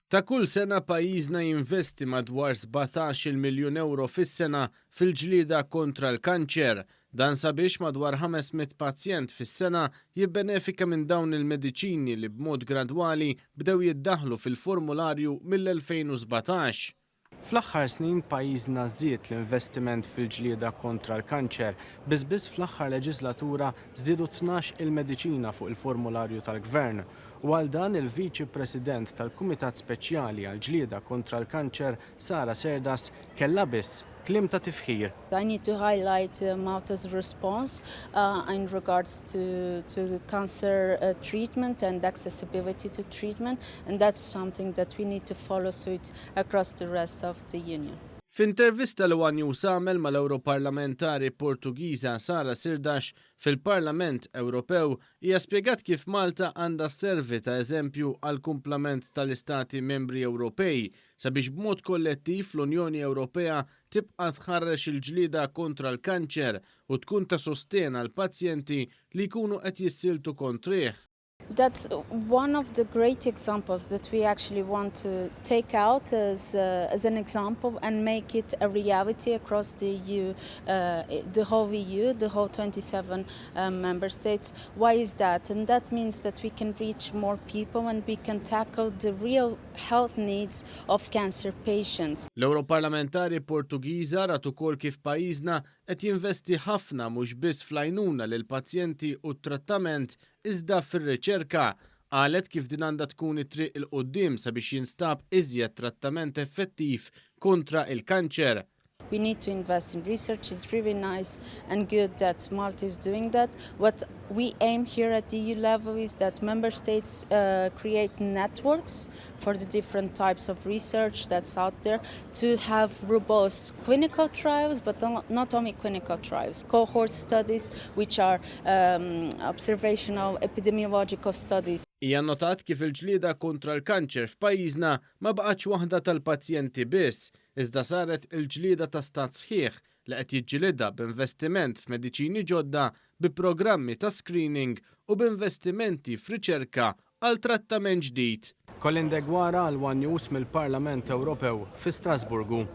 Ta' kull sena pajjiżna jinvesti madwar 17 miljun euro fis-sena fil-ġlieda kontra l-kanċer. Dan sabiex madwar 500 pazjent fis-sena jibbenefika minn dawn il-mediċini li b'mod gradwali bdew jiddaħħlu fil-formularju mill-2017. Fl-aħħar snin pajjiżna żdied l-investiment fil-ġlieda kontra l-kanċer, biss fl-aħħar leġislatura żdiedu 12 il-mediċina fuq il-formularju tal-Gvern. U għal dan il-Viċi President tal-Kumitat Speċjali għal ġlieda kontra l-kanċer Sara Serdas kellha biss kliem ta' tifħir. I need to highlight Malta's response in regards to cancer treatment and accessibility to treatment, and that's something that we need to follow suit across the rest of the Union. F'intervista li One News għamel mal-Europarlamentari Portugiża Sara Serdas fil-Parlament Ewropew hija spjegat kif Malta għandha sservi ta' eżempju għal kumplament tal-Istati Membri Ewropej sabiex b'mod kollettiv l-Unjoni Ewropea tibqa' tħarrex il-ġlieda kontra l-kanċer u tkun ta' sostien għal pazjenti li jkunu qed jissiltu kontrih. That's one of the great examples that we actually want to take out as an example and make it a reality across the EU, the whole EU, the whole 27 member states. Why is that? And that means that we can reach more people and we can tackle the real health needs of cancer patients. L-Europarlamentari Portugiża rat ukoll kif pajjiżna qed jinvesti ħafna mhux biss fl-għajnuna lil pazjenti u t-trattament iżda fir-riċerka. Qalet kif din għandha tkun it-triq il quddiem sabiex jinstab iżjed trattament effettiv kontra il-kanċer. We need to invest in research. It's really nice and good that Malta is doing that. What we aim here at the EU level is that member states create networks for the different types of research that's out there to have robust clinical trials, but not only clinical trials, cohort studies, which are observational epidemiological studies. Hija notat kif il-ġlieda kontra l-kanċer f'pajjiżna ma baqgħetx waħda tal-pazjenti biss, iżda saret il-ġlieda ta' stat sħiħ li qed jiġġielidha b'investiment f'mediċini ġodda bi programmi ta' screening u b'investimenti f'riċerka għal trattament ġdid. Colin Degwara għal One News mill-Parlament Ewropew fi Strasburgu.